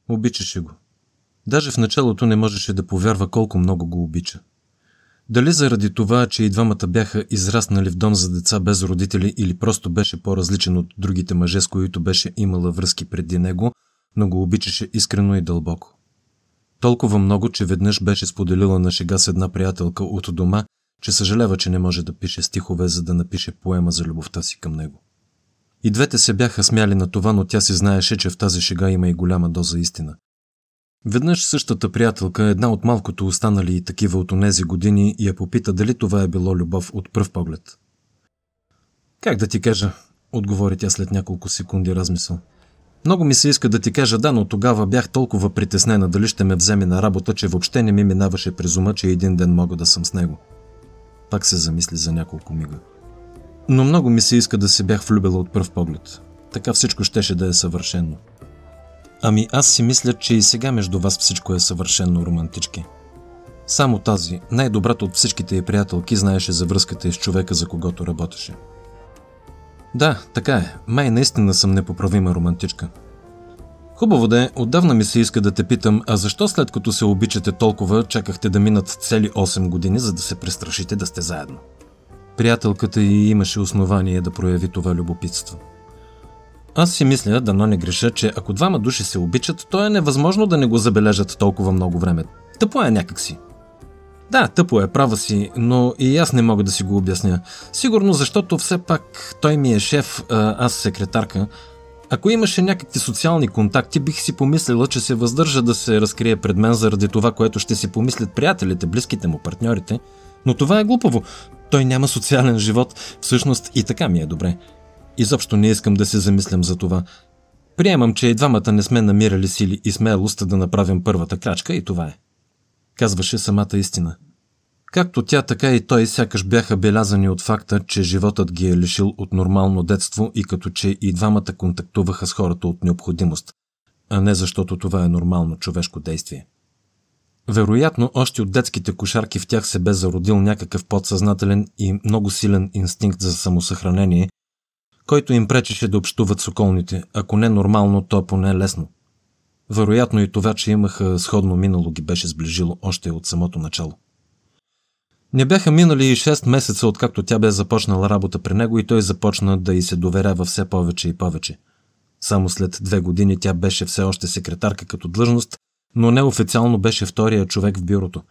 Обичаше го. Даже в началото не можеше да повярва колко много го обича. Дали заради това, че и двамата бяха израснали в дом за деца без родители, или просто беше по-различен от другите мъже, с които беше имала връзки преди него, но го обичаше искрено и дълбоко. Толкова много, че веднъж беше споделила на шега с една приятелка от дома, че съжалява, че не може да пише стихове, за да напише поема за любовта си към него. И двете се бяха смяли на това, но тя си знаеше, че в тази шега има и голяма доза истина. Веднъж същата приятелка, една от малкото останали и такива от онези години, я попита дали това е било любов от пръв поглед. Как да ти кажа, отговори тя след няколко секунди размисъл. Много ми се иска да ти кажа да, но тогава бях толкова притеснена дали ще ме вземе на работа, че въобще не ми минаваше през ума, че един ден мога да съм с него. Пак се замисли за няколко мига. Но много ми се иска да се бях влюбила от пръв поглед. Така всичко щеше да е съвършено. Ами аз си мисля, че и сега между вас всичко е съвършено романтички. Само тази, най-добрата от всичките й приятелки, знаеше за връзката и с човека, за когото работеше. Да, така е. Май наистина съм непоправима романтичка. Хубаво да е, отдавна ми се иска да те питам, а защо след като се обичате толкова, чакахте да минат цели 8 години, за да се престрашите да сте заедно? Приятелката й имаше основание да прояви това любопитство. Аз си мисля, дано не греша, че ако двама души се обичат, то е невъзможно да не го забележат толкова много време. Тъпо е някакси. Да, тъпо е, права си, но и аз не мога да си го обясня. Сигурно защото все пак той ми е шеф, аз секретарка. Ако имаше някакви социални контакти, бих си помислила, че се въздържа да се разкрие пред мен заради това, което ще си помислят приятелите, близките му, партньорите. Но това е глупаво. Той няма социален живот, всъщност и така ми е добре. Изобщо не искам да се замислям за това. Приемам, че и двамата не сме намирали сили и смелост да направим първата крачка и това е. Казваше самата истина. Както тя, така и той сякаш бяха белязани от факта, че животът ги е лишил от нормално детство и като че и двамата контактуваха с хората от необходимост, а не защото това е нормално човешко действие. Вероятно, още от детските кошарки в тях се бе зародил някакъв подсъзнателен и много силен инстинкт за самосъхранение, който им пречеше да общуват с околните, ако не нормално, то поне лесно. Вероятно и това, че имаха сходно минало, ги беше сближило още от самото начало. Не бяха минали и 6 месеца, откакто тя бе започнала работа при него и той започна да й се доверява все повече и повече. Само след 2 години тя беше все още секретарка като длъжност, но неофициално беше втория човек в бюрото.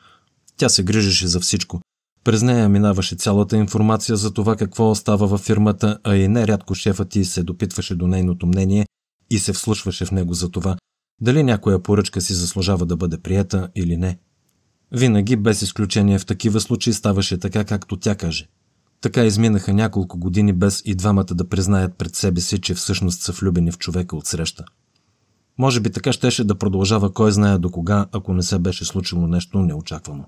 Тя се грижеше за всичко. През нея минаваше цялата информация за това какво става във фирмата, а и нерядко шефът й се допитваше до нейното мнение и се вслушваше в него за това, дали някоя поръчка си заслужава да бъде приета или не. Винаги, без изключение в такива случаи, ставаше така, както тя каже. Така изминаха няколко години без и двамата да признаят пред себе си, че всъщност са влюбени в човека отсреща. Може би така щеше да продължава кой знае до кога, ако не се беше случило нещо неочаквано.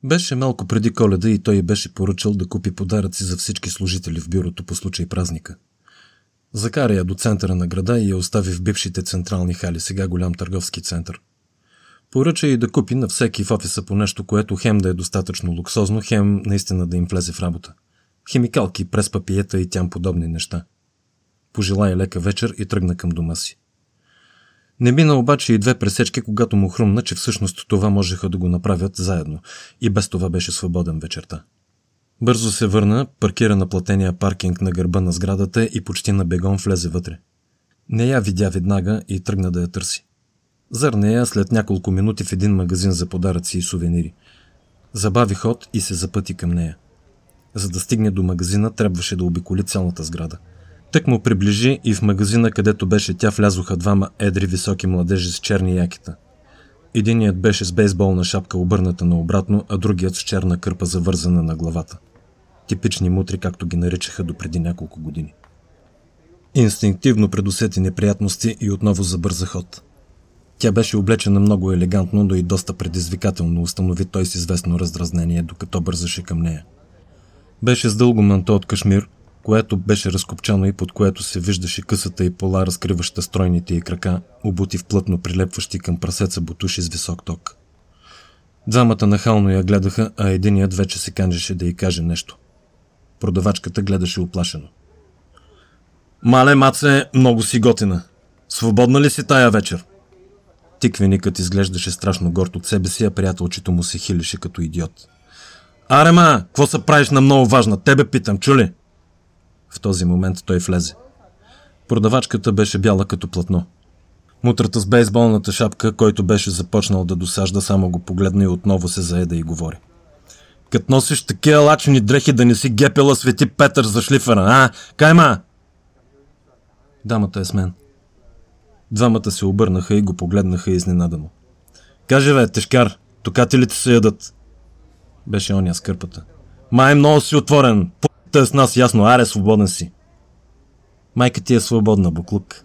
Беше малко преди Коледа и той беше поръчал да купи подаръци за всички служители в бюрото по случай празника. Закара я до центъра на града и я остави в бившите централни хали, сега голям търговски център. Поръча и да купи на всеки в офиса по нещо, което хем да е достатъчно луксозно, хем наистина да им влезе в работа. Химикалки, прес папиета и тям подобни неща. Пожела й лека вечер и тръгна към дома си. Не мина обаче и 2 пресечки, когато му хрумна, че всъщност това можеха да го направят заедно и без това беше свободен вечерта. Бързо се върна, паркира на платения паркинг на гърба на сградата и почти на бегом влезе вътре. Не я видя веднага и тръгна да я търси. Зърне я след няколко минути в един магазин за подаръци и сувенири. Забави ход и се запъти към нея. За да стигне до магазина, трябваше да обиколи цялата сграда. Тък му приближи и в магазина, където беше тя, влязоха 2 едри високи младежи с черни якита. Единият беше с бейсболна шапка обърната наобратно, а другият с черна кърпа завързана на главата. Типични мутри, както ги наричаха допреди няколко години. Инстинктивно предусети неприятности и отново забърза ход. Тя беше облечена много елегантно, но и доста предизвикателно, установи той с известно раздразнение, докато бързаше към нея. Беше с дълго манто от кашмир, което беше разкопчано и под което се виждаше късата и пола, разкриваща стройните й крака, обути в плътно прилепващи към прасеца бутуши с висок ток. Двамата нахално я гледаха, а единият вече се канжеше да й каже нещо. Продавачката гледаше уплашено. Мале, маце, много си готина. Свободна ли си тая вечер? Тиквеникът изглеждаше страшно горд от себе си, а приятелчето му се хилеше като идиот. Аре, ма, какво се правиш на много важна? Тебе питам, чули? В този момент той влезе. Продавачката беше бяла като платно. Мутрата с бейсболната шапка, който беше започнал да досажда, само го погледна и отново се зае да й говори. Като носиш такива лачени дрехи, да не си гепела Свети Петър за шлифера, а? Кайма! Дамата е с мен. Двамата се обърнаха и го погледнаха изненадано. Кажи, бе, тежкар, токателите се ядат. Беше оня с кърпата. Май много си отворен, п***та е с нас ясно, аре, свободен си. Майка ти е свободна, буклук.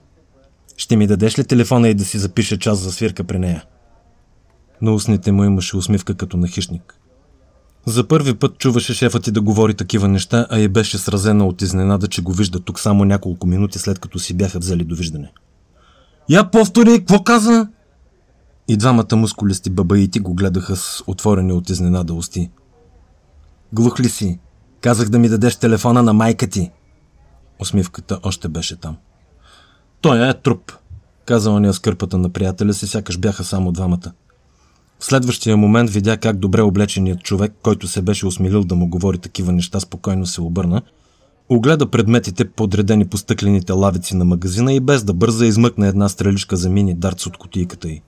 Ще ми дадеш ли телефона и да си запише час за свирка при нея? На устните му имаше усмивка като на хищник. За първи път чуваше шефът ти да говори такива неща, а и беше сразена от изненада, че го вижда тук само няколко минути след като си бяха взели довиждане. Я повтори, какво каза? И двамата мускулисти бабаити го гледаха с отворени от изненада усти. Глух ли си? Казах да ми дадеш телефона на майка ти. Усмивката още беше там. Той е труп, каза оня с кърпата на приятеля си, сякаш бяха само двамата. В следващия момент видя как добре облеченият човек, който се беше осмелил да му говори такива неща, спокойно се обърна, огледа предметите, подредени по стъклените лавици на магазина и без да бърза измъкна една стреличка за мини дартс от кутийката й.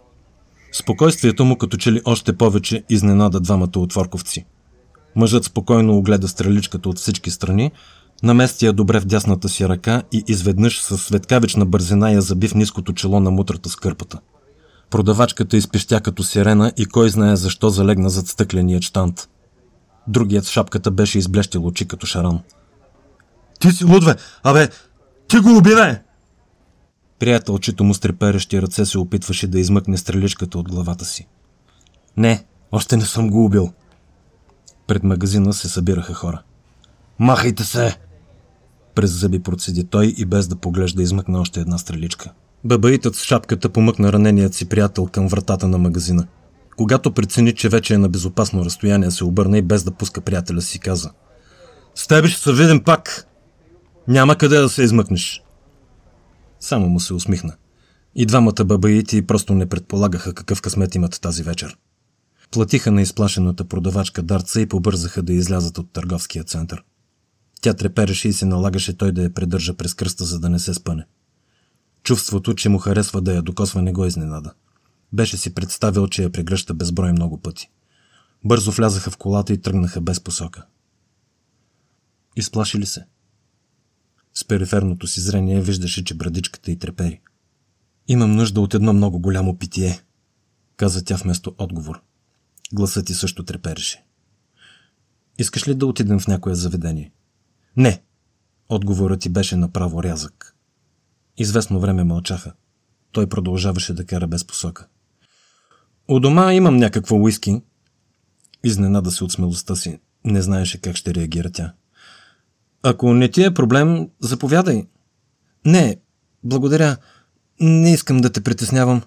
Спокойствието му като че ли още повече изненада двамата отворковци. Мъжът спокойно огледа стреличката от всички страни, намести я добре в дясната си ръка и изведнъж със светкавична бързина я заби в ниското чело на мутрата с кърпата. Продавачката изпищя като сирена и кой знае защо залегна зад стъкленият щанд. Другият с шапката беше изблещил очи като шаран. Ти си луд, бе! Абе, ти го уби, бе! Приятелчето му с треперещи ръце се опитваше да измъкне стреличката от главата си. Не, още не съм го убил. Пред магазина се събираха хора. Махайте се! През зъби процеди той и без да поглежда измъкна още една стреличка. Бабаитът с шапката помъкна раненият си приятел към вратата на магазина. Когато прецени, че вече е на безопасно разстояние, се обърна и без да пуска приятеля си каза: с тебе ще се видим пак! Няма къде да се измъкнеш! Само му се усмихна. И двамата бабаити просто не предполагаха какъв късмет имат тази вечер. Платиха на изплашената продавачка дартса и побързаха да излязат от търговския център. Тя трепереше и се налагаше той да я придържа през кръста, за да не се спъне. Чувството, че му харесва да я докосва, не го изненада. Беше си представил, че я прегръща безброй много пъти. Бързо влязаха в колата и тръгнаха без посока. Изплаши ли се? С периферното си зрение виждаше, че брадичката й трепери. Имам нужда от едно много голямо питие, каза тя вместо отговор. Гласът ти също трепереше. Искаш ли да отидем в някое заведение? Не! Отговорът ти беше направо рязък. Известно време мълчаха. Той продължаваше да кара без посока. У дома имам някакво уиски. Изненада се от смелостта си. Не знаеше как ще реагира тя. Ако не ти е проблем, заповядай. Не, благодаря. Не искам да те притеснявам.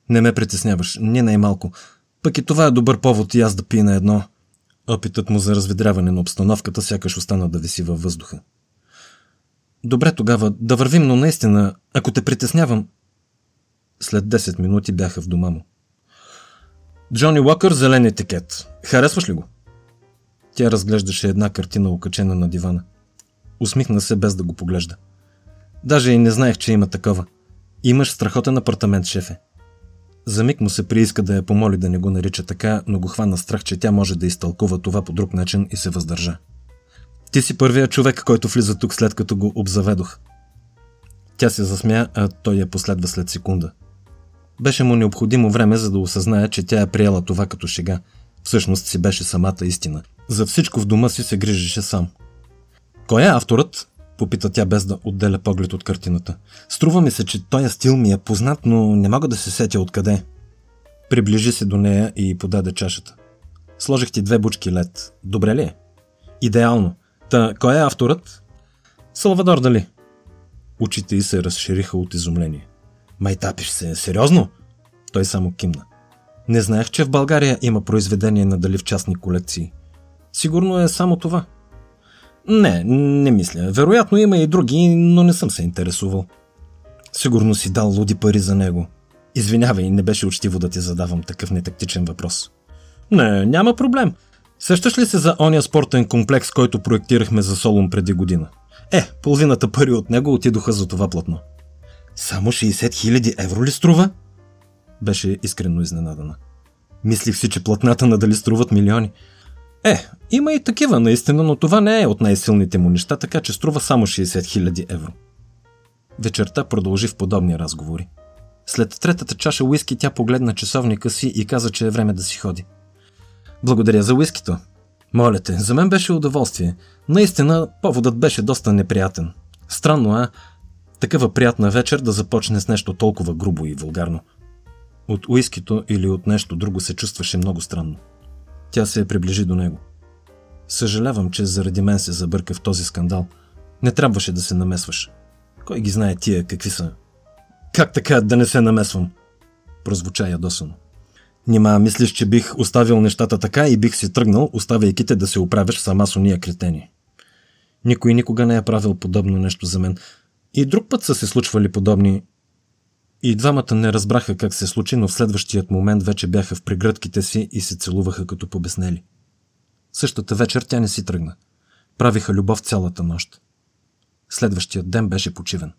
Не ме притесняваш, не най-малко. Пък и това е добър повод и аз да пия на едно. Опитът му за разведряване на обстановката сякаш остана да виси във въздуха. Добре тогава, да вървим, но наистина, ако те притеснявам... След 10 минути бяха в дома му. Джони Уокър, зелен етикет. Харесваш ли го? Тя разглеждаше една картина, окачена на дивана. Усмихна се без да го поглежда. Даже и не знаех, че има такова. Имаш страхотен апартамент, шефе. За миг му се прииска да я помоли да не го нарича така, но го хвана страх, че тя може да изтълкува това по друг начин и се въздържа. Ти си първият човек, който влиза тук след като го обзаведох. Тя се засмя, а той я последва след секунда. Беше му необходимо време, за да осъзнае, че тя е приела това като шега. Всъщност си беше самата истина. За всичко в дома си се грижеше сам. Кой е авторът? Попита тя без да отделя поглед от картината. Струва ми се, че този стил ми е познат, но не мога да се сетя откъде. Приближи се до нея и подаде чашата. Сложих ти 2 бучки лед. Добре ли е? Идеално. Та, кой е авторът? Салвадор Дали. Очите й се разшириха от изумление. Майтапиш се, сериозно? Той само кимна. Не знаех, че в България има произведение на Дали в частни колекции. Сигурно е само това. Не мисля. Вероятно има и други, но не съм се интересувал. Сигурно си дал луди пари за него. Извинявай, не беше учтиво да ти задавам такъв нетактичен въпрос. Не, няма проблем. Сещаш ли се за ония спортен комплекс, който проектирахме за Солун преди година? Половината пари от него отидоха за това платно. Само 60 000 евро ли струва? Беше искрено изненадана. Мислих си, че платната надали струват милиони. Има и такива наистина, но това не е от най-силните му неща, така че струва само 60 000 евро. Вечерта продължи в подобни разговори. След третата чаша уиски тя погледна часовника си и каза, че е време да си ходи. Благодаря за уискито. Моля те, за мен беше удоволствие. Наистина, поводът беше доста неприятен. Странно, такава приятна вечер да започне с нещо толкова грубо и вулгарно. От уискито или от нещо друго се чувстваше много странно. Тя се приближи до него. Съжалявам, че заради мен се забърка в този скандал. Не трябваше да се намесваш. Кой ги знае тия какви са? Как така да не се намесвам? Прозвуча ядосано. Нима мислиш, че бих оставил нещата така и бих си тръгнал, оставяйки те да се оправяш сама с ония кретени. Никой никога не е правил подобно нещо за мен. И друг път са се случвали подобни. И двамата не разбраха как се случи, но в следващият момент вече бяха в прегръдките си и се целуваха като побеснели. Същата вечер тя не си тръгна. Правиха любов цялата нощ. Следващият ден беше почивен.